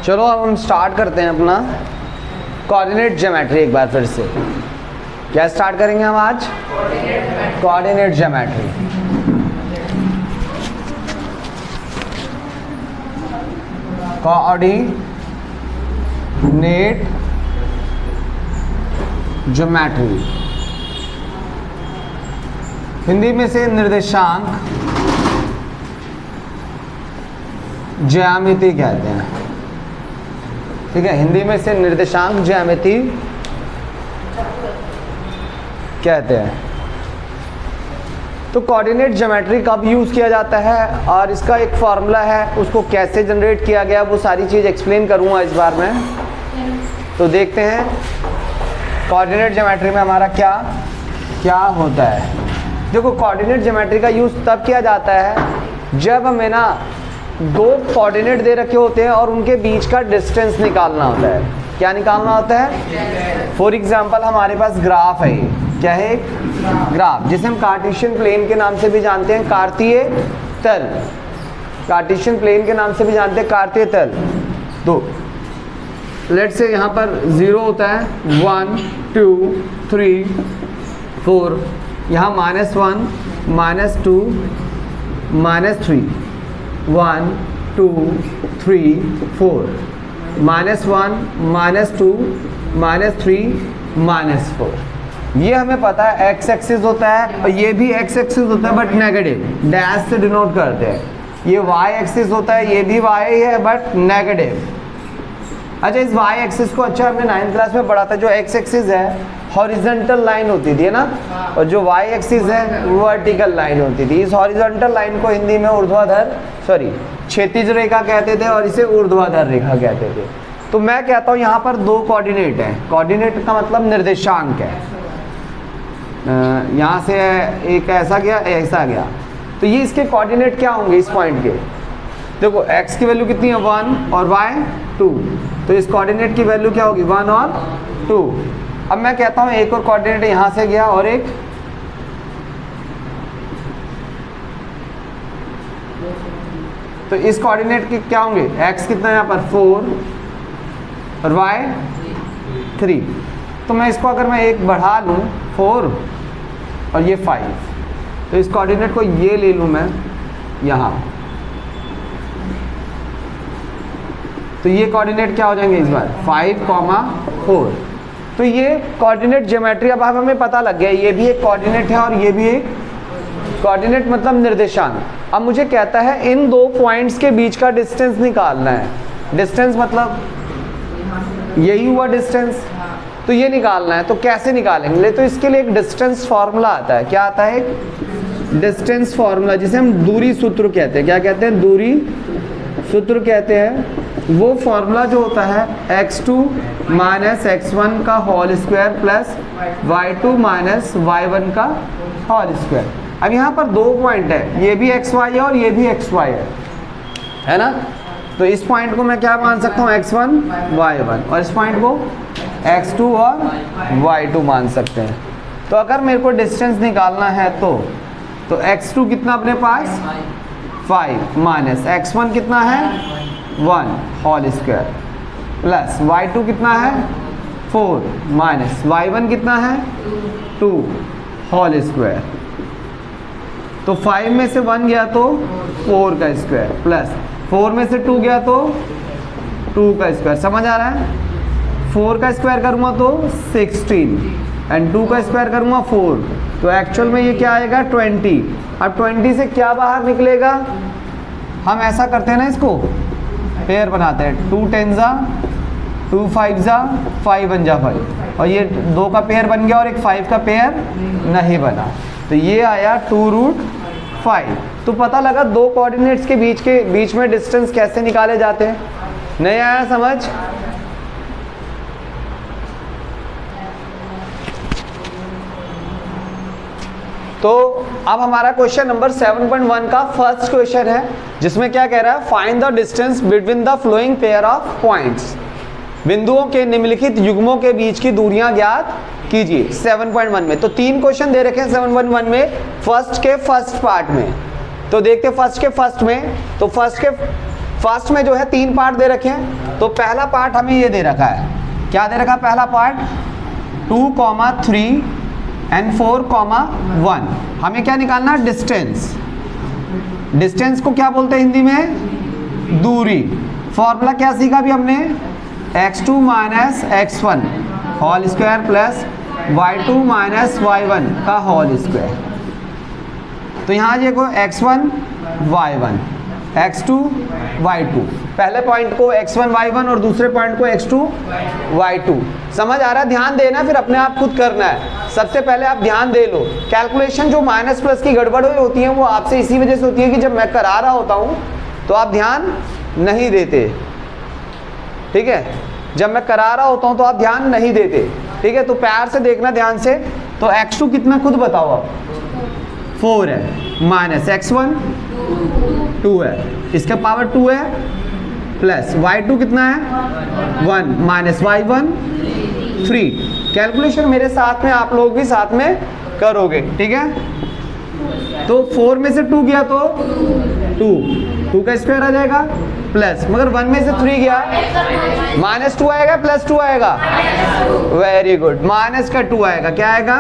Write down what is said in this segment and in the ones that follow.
चलो अब हम स्टार्ट करते हैं अपना कोऑर्डिनेट ज्योमेट्री एक बार फिर से। क्या स्टार्ट करेंगे हम आज? Coordinate geometry. Coordinate geometry Hindi में से निर्देशांक ज्यामिति कहते हैं। ठीक है, हिंदी में से निर्देशांक ज्यामिति कहते हैं। तो कोऑर्डिनेट ज्योमेट्री कब यूज़ किया जाता है और इसका एक फॉर्मूला है, उसको कैसे जनरेट किया गया, वो सारी चीज़ एक्सप्लेन करूँगा इस बार में। तो देखते हैं कोऑर्डिनेट ज्योमेट्री में हमारा क्या क्या होता है। देखो, कोऑर्डिनेट ज्योमेट्री का यूज़ तब किया जाता है जब हमें ना दो कोऑर्डिनेट दे रखे होते हैं और उनके बीच का डिस्टेंस निकालना होता है। क्या निकालना होता है? फॉर एग्जांपल हमारे पास ग्राफ है, क्या है? ग्राफ, जिसे हम कार्टेशियन प्लेन के नाम से भी जानते हैं, कार्तीय तल। कार्टेशियन प्लेन के नाम से भी जानते हैं कार्तीय तल। तो लेट से यहाँ पर 0 होता है, 1 2 3 4, यहाँ -1 -2 -3, 1 2 3 4, -1 -2 -3 -4। ये हमें पता है एक्स एक्सिस होता है और ये भी एक्स एक्सिस होता है बट नेगेटिव, डैश से डिनोट करते हैं। ये वाई एक्सिस होता है, ये भी वाई है बट नेगेटिव। अच्छा, इस वाई एक्सिस को अच्छा हमने 9th क्लास में पढ़ा था। जो एक्स एक्सिस है हॉरिजॉन्टल लाइन होती थी ना, और जो वाई एक्सिस है वर्टिकल लाइन होती थी। इस हॉरिजॉन्टल लाइन को हिंदी में क्षैतिज रेखा कहते थे और इसे ऊर्ध्वाधर रेखा कहते थे। तो मैं कहता हूँ यहाँ पर दो कोऑर्डिनेट हैं। कोऑर्डिनेट का मतलब निर्देशांक है। यहाँ से एक ऐसा गया, ऐसा गया, तो ये इसके कोऑर्डिनेट क्या होंगे इस पॉइंट के? देखो, x की वैल्यू कितनी है? 1 और y 2। तो इस कोऑर्डिनेट की वैल्यू क्या होगी? 1 और 2। अब मैं कहता हूँ एक और कोऑर्डिनेट यहाँ से गया और एक, तो इस कोऑर्डिनेट के क्या होंगे? x कितना है यहाँ पर? 4 और y 3। तो मैं इसको अगर मैं एक बढ़ा लूँ 4 और ये 5, तो इस कोऑर्डिनेट को ये ले लूँ मैं यहाँ, तो ये कोऑर्डिनेट क्या हो जाएंगे इस बार? 5, 4। तो ये कोऑर्डिनेट ज्योमेट्री अब हमें पता लग गया, ये भी एक कोऑर्डिनेट है और ये भी एक कोऑर्डिनेट, मतलब निर्देशांक। अब मुझे कहता है इन दो पॉइंट्स के बीच का डिस्टेंस निकालना है। डिस्टेंस मतलब यही हुआ डिस्टेंस, तो ये निकालना है। तो कैसे निकालेंगे? तो इसके लिए एक डिस्टेंस फार्मूला आता है। क्या आता है? एक डिस्टेंस फार्मूला, जिसे हम दूरी सूत्र कहते हैं। क्या कहते हैं? दूरी सूत्र कहते हैं। वो फार्मूला जो होता है x2 - x1 का whole square plus y2 - y1 का होल स्क्वायर। अब यहाँ पर दो पॉइंट है, ये भी xy है और ये भी xy है ना? तो इस पॉइंट को मैं क्या मान सकता हूँ? x1 y1, और इस पॉइंट को x2 और y2 मान सकते हैं। तो अगर मेरे को डिस्टेंस निकालना है तो x2 कितना अपने पास? 5 माइनस x1 कितना है? 1 होल स्क्वायर प्लस y2 कितना है? 4 माइनस y1 कितना है? 2 होल स्क्वायर। तो 5 में से 1 गया तो 4 का स्क्वायर प्लस 4 में से 2 गया तो 2 का स्क्वायर। समझ आ रहा है? 4 का स्क्वायर करूँगा तो 16 एंड 2 का स्क्वायर करूँगा 4, तो एक्चुअल में ये क्या आएगा? 20। अब 20 से क्या बाहर निकलेगा? हम ऐसा करते हैं ना, इसको पेयर बनाते हैं। 2 10 जा 2 5 जा 5 1 जा 5, और ये 2 का पेयर बन गया और एक 5 का पेयर नहीं बना, तो ये आया 2√5। तो पता लगा दो कोऑर्डिनेट्स के बीच में डिस्टेंस कैसे निकाले जाते हैं। नहीं आया समझ? तो अब हमारा क्वेश्चन नंबर 7.1 का फर्स्ट क्वेश्चन है, जिसमें क्या कह रहा है? Find the distance between the flowing pair of points. बिंदुओं के निम्नलिखित युग्मों के बीच की दूरियां ज्ञात कीजिए 7.1 में। तो 3 क्वेश्चन दे रखे हैं 7.1 में, फर्स्ट के फर्स्ट पार्ट में। तो देखते फर्स्ट के फर्स्ट में, तो फर्स्ट में जो है 3 पार्ट दे रखे हैं। तो पहला पार्ट हमें ये दे रखा है, क्या दे रखा है पहला पार्ट 2,3 एंड 4,1। हमें क्या निकालना है डिस्टेंस। डिस्टेंस को क्या बोलते हैं हिंदी में, दूरी। फॉर्मूला क्या सीखा अभी हमने, x2 minus x1 whole square plus y2 minus y1 का होल स्क्वायर। तो यहाँ देखो x1 y1 x2 y2, पहले पॉइंट को x1 y1 और दूसरे पॉइंट को x2 y2। समझ आ रहा है, ध्यान देना, फिर अपने आप खुद करना है। सबसे पहले आप ध्यान दे लो, कैलकुलेशन जो माइनस प्लस की गड़बड़ होती है वो आपसे इसी वजह से होती है कि जब मैं करा रहा होता हूँ तो आप ध्यान नहीं देते, ठीक है। जब मैं करा रहा होता हूँ तो आप ध्यान नहीं देते, ठीक है। तो प्यार से देखना ध्यान से। तो x2 कितना खुद बताओ आप, 4 है, माइनस x1 2 है, इसका पावर 2 है, प्लस y2 कितना है 1 माइनस y1 3। कैलकुलेशन मेरे साथ में आप लोग भी साथ में करोगे, ठीक है। तो 4 में से 2 गया तो 2 का स्क्वायर आ जाएगा, प्लस मगर 1 में से 3 गया माइनस 2 आएगा प्लस 2 आएगा, वेरी गुड, माइनस का 2 आएगा, क्या आएगा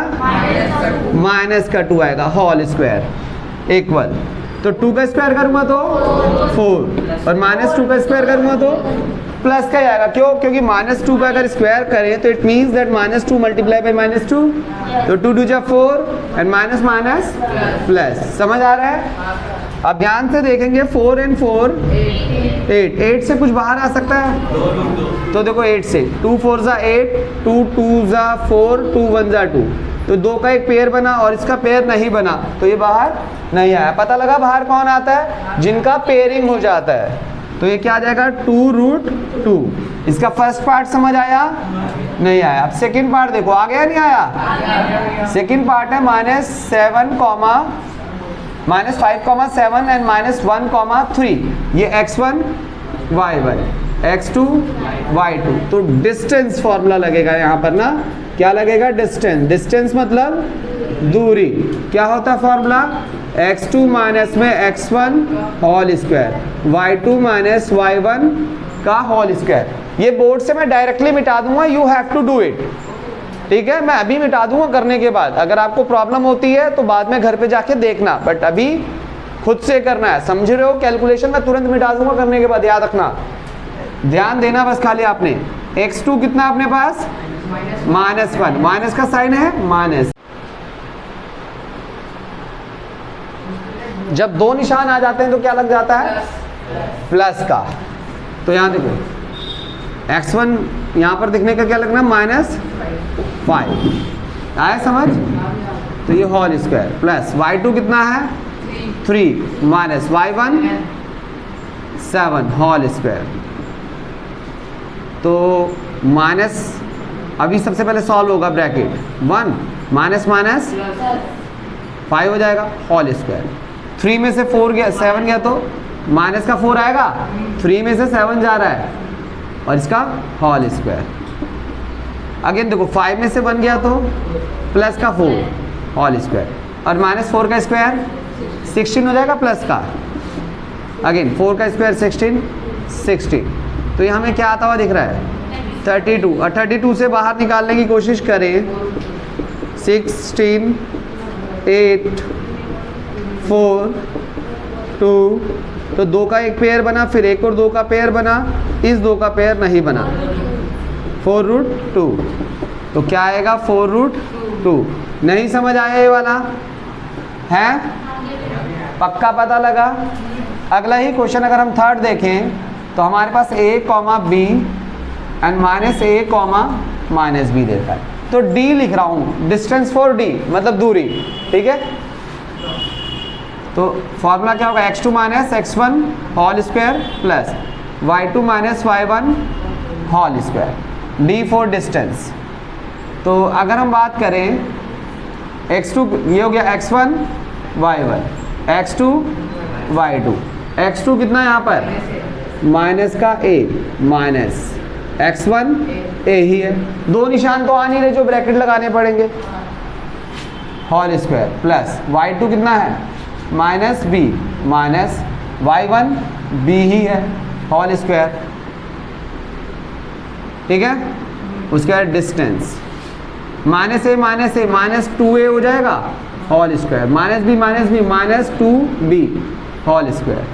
माइनस का 2 आएगा होल स्क्वायर इक्वल। तो 2 का स्क्वायर करूंगा तो 4 और माइनस 2 का स्क्वायर करूंगा तो प्लस का ही आएगा। क्यों, क्योंकि माइनस 2 का अगर स्क्वायर करें तो it means that minus 2 multiply by minus 2, तो 2 2 जा 4 एंड माइनस माइनस प्लस। समझ आ रहा है। अब ध्यान से देखेंगे 4 एंड 4 8 से कुछ बाहर आ सकता है, तो देखो 8 से 2 4 जा 8, 2 2 जा 4, 2 1 जा 2, तो 2 का एक पेयर बना और इसका पेयर नहीं बना, तो ये बाहर नहीं आया। पता लगा बाहर कौन आता है, जिनका पेयरिंग हो जाता है। तो ये क्या आ जाएगा 2√2। इसका फर्स्ट पार्ट समझ आया, नहीं आया। अब सेकंड पार्ट देखो, आ गया नहीं आया। सेकंड पार्ट है -5,7 एंड -1,3। ये x1 y1 x2 y2। तो डिस्टेंस फॉर्मूला लगेगा यहाँ पर ना, क्या लगेगा डिस्टेंस। डिस्टेंस मतलब दूरी। क्या होता है फॉर्मूला, x2 माइनस में x1 whole square, y2 minus y1 का होल स्क्वायर। ये बोर्ड से मैं डायरेक्टली मिटा दूंगा, you have to do it, ठीक है। मैं अभी मिटा दूंगा करने के बाद। अगर आपको प्रॉब्लम होती है तो बाद में घर पे जाके देखना, बट अभी खुद से करना है, समझ रहे हो। कैलकुलेशन में तुरंत मिटा दूंगा करने के बाद, याद रखना, ध्यान देना बस खाली आपने। x2 कितना अपने पास -1, माइनस का साइन है माइनस। जब दो निशान आ जाते हैं तो क्या लग जाता है, प्लस का। तो यहाँ देखो x1 यहाँ पर दिखने का क्या लगना, -5 आया समझ। तो ये होल स्क्वायर प्लस y2 कितना है 3 माइनस y1 7 होल स्क्वायर। तो माइनस अभी सबसे पहले सॉल्व होगा, ब्रैकेट 1 माइनस माइनस 5 हो जाएगा होल स्क्वायर। 3 में से 4 गया 7 गया तो माइनस का 4 आएगा, 3 में से 7 जा रहा है और इसका होल स्क्वायर। अगेन देखो 5 में से 1 गया तो प्लस का 4 होल स्क्वायर और -4 का स्क्वायर 16 हो जाएगा प्लस का। अगेन 4 का स्क्वायर 16। तो ये हमें क्या आता हुआ दिख रहा है 32, और 32 से बाहर निकालने की कोशिश करें। 16 8 4 2, तो 2 का एक पेयर बना, फिर एक और 2 का पेयर बना, इस 2 का पेयर नहीं बना, 4√2। तो क्या आएगा 4√2। नहीं समझ आया ये वाला है, पक्का पता लगा। अगला ही क्वेश्चन अगर हम थर्ड देखें तो हमारे पास a, b and -a, -b देता है। तो d लिख रहा हूँ, डिस्टेंस फॉर d मतलब दूरी, ठीक है। तो फॉर्मूला क्या होगा, x2 minus x1 whole square plus y2 minus y1 whole square, d for distance. तो अगर हम बात करें x2, ये हो गया x1 y1, x2 y2। x2 कितना है यहाँ पर माइनस का a माइनस x1 a ही है, दो निशान तो आ नहीं रहे जो ब्रैकेट लगाने पड़ेंगे, होल स्क्वायर प्लस y2 कितना है -b माइनस y1 b ही है होल स्क्वायर। ठीक है, उसके बाद डिस्टेंस -a -2a हो जाएगा whole square, -b -2b whole square.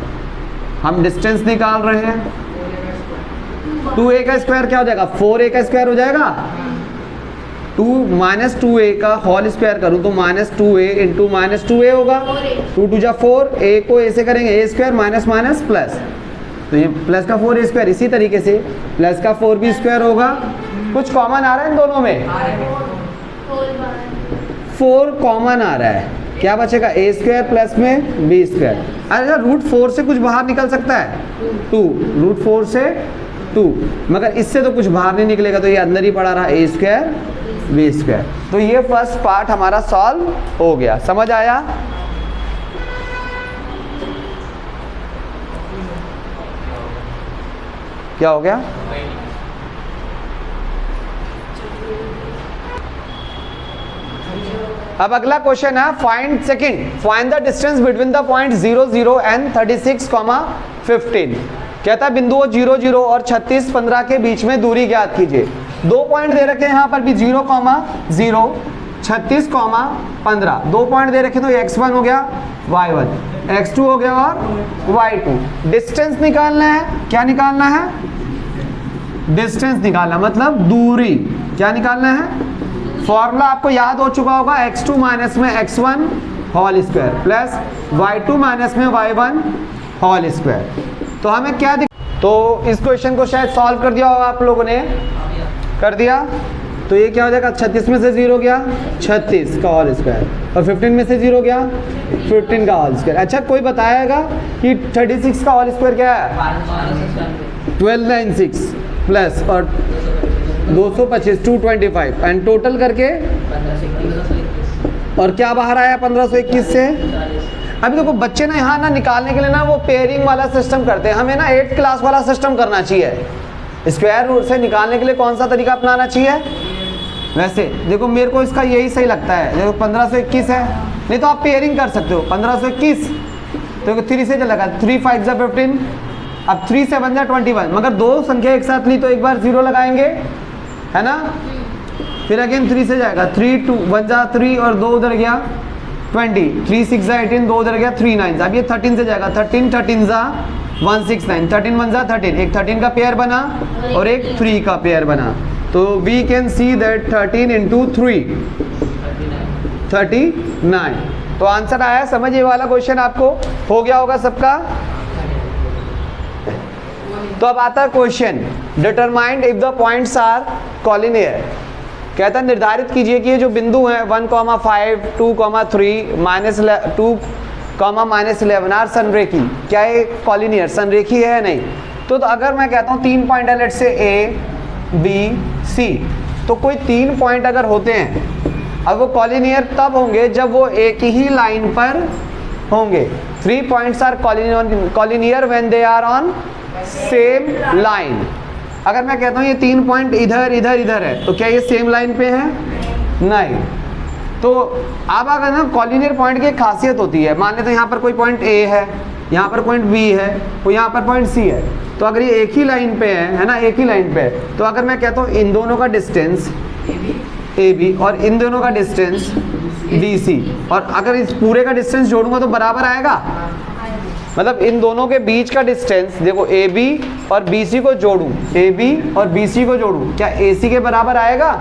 हम डिस्टेंस निकाल रहे हैं, 2a का स्क्वायर क्या हो जाएगा, 4a का स्क्वायर हो जाएगा। 2a का होल स्क्वायर करूं तो -2a इंटू -2a होगा, 2 2 जा 4, a को a से करेंगे a स्क्वायर माइनस प्लस, तो ये प्लस का 4a स्क्वायर, इसी तरीके से प्लस का 4b स्क्वायर होगा। कुछ कॉमन आ रहा है इन दोनों में, 4 कॉमन आ रहा है, क्या बचेगा a स्क्वायर प्लस में b स्क्वायर। अरे √4 से कुछ बाहर निकल सकता है, 2 √4 से 2, मगर इससे तो कुछ बाहर नहीं निकलेगा, तो ये अंदर ही पड़ा रहा a स्क्वायर b स्क्वायर। तो ये फर्स्ट पार्ट हमारा सॉल्व हो गया, समझ आया। क्या हो गया, अब अगला क्वेश्चन है find the distance between the point 0 0 and 36, 15। कहता है बिंदुओं 0 0 और 36, 15 के बीच में दूरी ज्ञात कीजिए। 2 पॉइंट दे रखे हैं यहाँ पर भी, 0, 0, 36, 15। 2 पॉइंट दे रखे तो x1 हो गया, y1, x2 हो गया और y2। डिस्टेंस निकालना है, क्या निकालना है, डिस्टेंस निकालना मतलब दूरी, क्या निकालना है। फॉर्मूला आपको याद हो चुका होगा, x2 माइनस में x1 whole square plus y2 minus में y1 होल स्क्वायर। तो हमें क्या तो इस क्वेश्चन को शायद सॉल्व कर दिया होगा आप लोगों ने, कर दिया। तो ये क्या हो जाएगा, 36 में से 0 गया 36 का होल स्क्वायर, और 15 में से 0 गया 15 का होल स्क्वायर। अच्छा कोई बताएगा कि 36 का होल स्क्वायर क्या है, 1296 प्लस और 225 225 एंड टोटल करके, और क्या बाहर आया 1521 से। अभी देखो बच्चे ना यहाँ ना निकालने के लिए ना वो पेयरिंग वाला सिस्टम करते हैं, हमें ना 8th क्लास वाला सिस्टम करना चाहिए। स्क्वायर रूट से निकालने के लिए कौन सा तरीका अपनाना चाहिए। वैसे देखो मेरे को इसका यही सही लगता है, देखो 1521 है, नहीं तो आप पेयरिंग कर सकते हो 1521, तो 3 से चलेगा, 3 5 जा 15, अब 3 7 जा 21, मगर दो संख्या एक साथ ली तो एक बार 0 लगाएंगे, है ना। फिर अगेन 3 से जाएगा, 3 2 1 जा 3 और 2 उधर गया 20, 3 6 जा 18, 2 उधर गया 3 9। अब ये 13 से जाएगा, 13 13 जा 169, 13 1 जा 13, एक 13 का पेयर बना और एक 3 का पेयर बना। तो we can see that 13 into 3 39। तो आंसर आया, समझ ये वाला क्वेश्चन आपको हो गया होगा सबका। तो अब आता है question, determined if the points are collinear. कहता है निर्धारित कीजिए कि ये जो बिंदु हैं 1, 5, 2, 3, -2, -11 आर संरेखी। क्या ये कॉलिनियर संरेखी है या नहीं। तो अगर मैं कहता हूँ 3 पॉइंट है, लेट से A B C, तो कोई 3 पॉइंट अगर होते हैं, अब वो कॉलिनियर तब होंगे जब वो एक ही लाइन पर होंगे। 3 points are collinear when they are on same line. अगर मैं कहता हूँ ये 3 पॉइंट इधर इधर इधर है, तो क्या ये सेम लाइन पे है, नहीं। तो अब अगर ना कॉलिनियर पॉइंट की एक खासियत होती है, मान लेते हैं यहाँ पर कोई पॉइंट A है, यहाँ पर पॉइंट B है, और यहाँ पर पॉइंट C है, तो अगर ये एक ही लाइन पे है ना, एक ही लाइन पे है, तो अगर मैं कहता हूँ इन दोनों का डिस्टेंस AB और इन दोनों का डिस्टेंस BC, और अगर इस पूरे का डिस्टेंस जोड़ूंगा तो बराबर आएगा। मतलब इन दोनों के बीच का डिस्टेंस देखो, AB और BC को जोड़ूं, AB और BC को जोड़ूं, क्या AC के बराबर आएगा,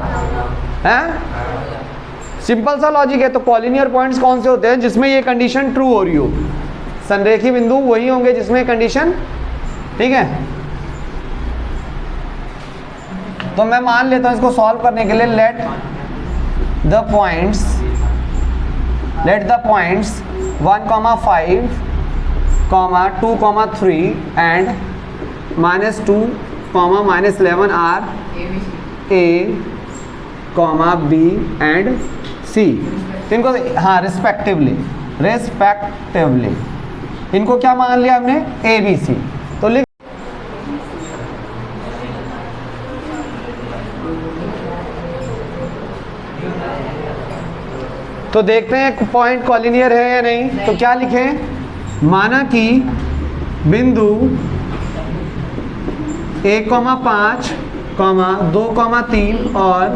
हैं। सिंपल सा लॉजिक है। तो कॉलिनियर पॉइंट्स कौन से होते हैं जिसमें ये कंडीशन ट्रू हो रही हो। संरेखी बिंदु वही होंगे जिसमें कंडीशन, ठीक है। तो मैं मान लेता हूं इसको सॉल्व करने के लिए, let the points 1, 5, 2, 3 and -2, -11 are A, B and C। इनको हाँ रिस्पेक्टिवली इनको क्या मान लिया हमने, ABC। तो लिख, तो देखते हैं पॉइंट कॉलिनियर है या नहीं। तो क्या लिखें, माना कि बिंदु 1, 5, कॉमा 2,3 और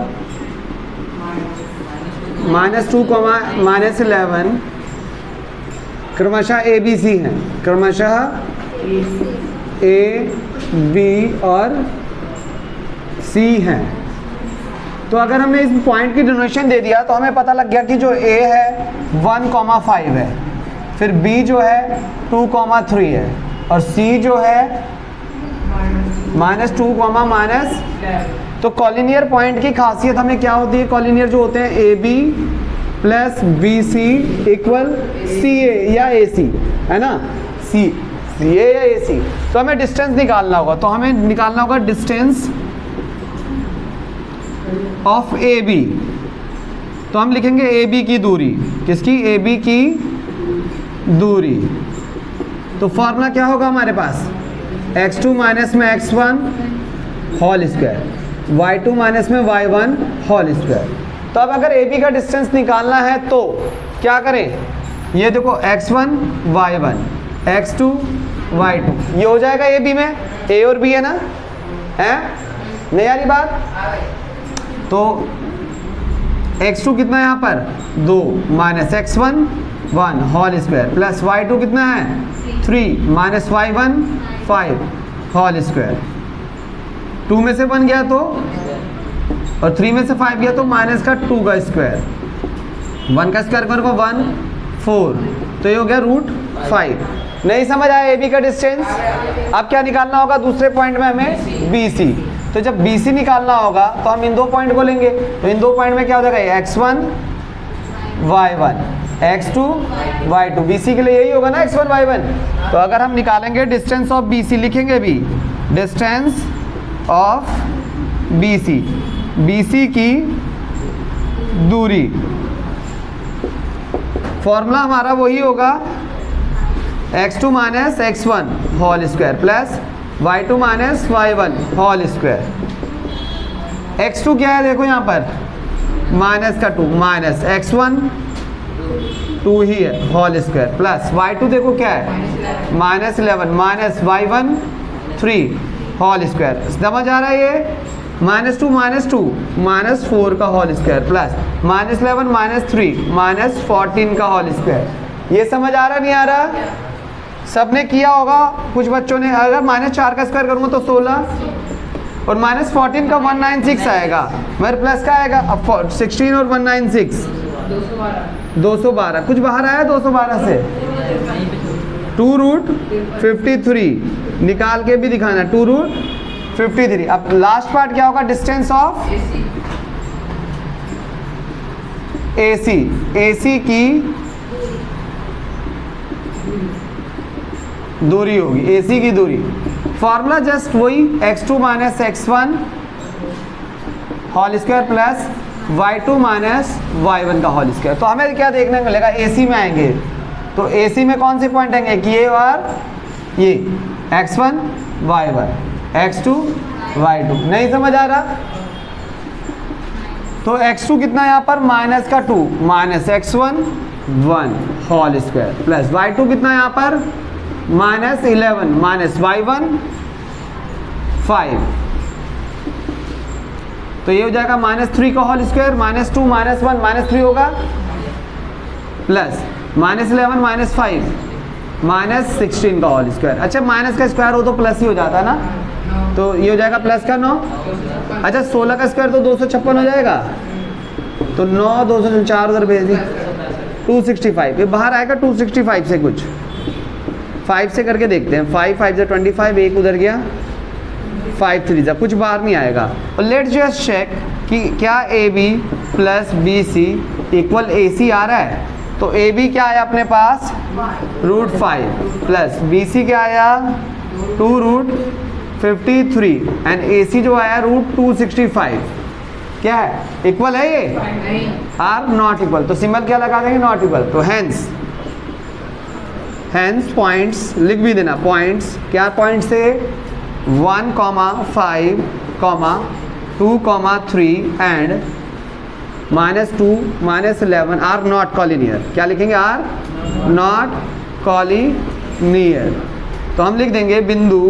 -2, -11 क्रमशः ए बी सी हैं, क्रमशः ए बी और सी हैं। तो अगर हमने इस पॉइंट की डिनोटेशन दे दिया तो हमें पता लग गया कि जो ए है 1,5 है, फिर बी जो है 2,3 है और सी जो है -2, तो कॉलिनियर पॉइंट की खासियत हमें क्या होती है, कॉलिनियर जो होते हैं A B plus B C equal C A या ए सी, है ना, सी ए या ए सी। तो हमें डिस्टेंस निकालना होगा, तो हमें निकालना होगा डिस्टेंस ऑफ ए बी। तो हम लिखेंगे ए बी की दूरी, किसकी, ए बी की दूरी। तो फॉर्मूला क्या होगा हमारे पास, x2 माइनस में x1 whole square, y2 minus में y1 होल स्क्वायर। तो अब अगर ए बी का डिस्टेंस निकालना है तो क्या करें, ये देखो x1 y1 x2 y2, ये हो जाएगा ए बी में, ए और बी है ना, है नहीं यारी बात। तो x2 कितना है यहाँ पर 2 minus x1 1 whole square plus y2 कितना है 3 माइनस y1 5 होल स्क्वायर। 2 में से 1 गया तो और 3 में से 5 गया तो माइनस का 2 का स्क्वायर, 1 का स्क्वायर करो 1 4, तो ये हो गया √5। नहीं समझ आया ए बी का डिस्टेंस। अब क्या निकालना होगा दूसरे पॉइंट में हमें बी सी। तो जब बी सी निकालना होगा तो हम इन दो पॉइंट को लेंगे, तो इन दो पॉइंट में क्या हो जाएगा x1 y1 x2 y2, B C के लिए यही होगा ना x1 y1। तो अगर हम निकालेंगे डिस्टेंस ऑफ बी सी, लिखेंगे भी distance of B C, B C की दूरी, फॉर्मूला हमारा वही होगा x2 minus x1 whole square plus y2 minus y1 whole square. x2 क्या है देखो यहाँ पर माइनस का 2 माइनस x1 2 ही है होल स्क्वायर प्लस y2 देखो क्या है -11 माइनस y1 3 होल स्क्वायर। समझ आ रहा है ये, -2 माइनस 4 का whole square plus -11 minus 3 minus 14 का होल स्क्वायर। ये समझ आ रहा नहीं आ रहा, सबने किया होगा कुछ बच्चों ने। अगर -4 का स्क्वायर करूँगा तो 16 और -14 का 196 आएगा, मेरे प्लस का आएगा अब 16 और 196 212, कुछ बाहर आया 212 से 2√53 निकाल के भी दिखाना 2√53। अब लास्ट पार्ट क्या होगा, डिस्टेंस ऑफ AC, AC की दूरी होगी, AC की दूरी। फॉर्मूला जस्ट वही x2 minus x1 whole square plus y2 minus y1 का होल स्क्वायर। तो हमें क्या देखने को मिलेगा, AC में आएंगे तो AC में कौन से पॉइंट आएंगे कि ये और ये x1 y1 x2 y2। नहीं समझ आ रहा, तो x2 कितना यहाँ पर माइनस का 2 minus x1 1 whole square plus y2 कितना यहाँ पर -11 माइनस y1 5, तो ये हो जाएगा -3 का होल स्क्वायर, -2 -1 -3 होगा प्लस -11 -5 -16 का होल स्क्वायर। अच्छा माइनस का स्क्वायर हो तो प्लस ही हो जाता है ना, तो ये हो जाएगा प्लस का 9। अच्छा 16 का स्क्वायर तो 256 हो जाएगा, तो 9 204 उधर भेज दी 265, ये बाहर आएगा 265 से कुछ 5 से करके देखते हैं, 5 5 से 25, एक उधर गया 5 3 कुछ बाहर नहीं आएगा। और लेट्स जस्ट चेक कि क्या AB plus BC equal AC आ रहा है। तो AB क्या आया अपने पास √5 प्लस BC क्या आया 2√53 एंड AC जो आया √265। क्या है, इक्वल है ये, आर नॉट इक्वल, तो सिंबल क्या लगा देंगे, नॉट इक्वल। तो हैंस पॉइंट्स लिख भी देना, पॉइंट्स क्या पॉइंट से 1, 5, 2, 3 एंड -2, -11 आर नॉट कॉलिनियर। क्या लिखेंगे, आर नॉट कॉलिनियर। तो हम लिख देंगे बिंदु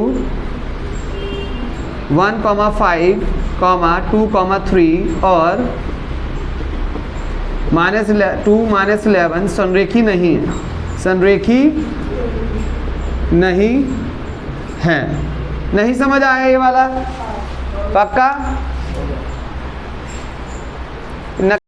1, 5 2,3 और -2 -11 संरेखी नहीं है, संरेखी नहीं है। नहीं समझ आया ये वाला? पक्का?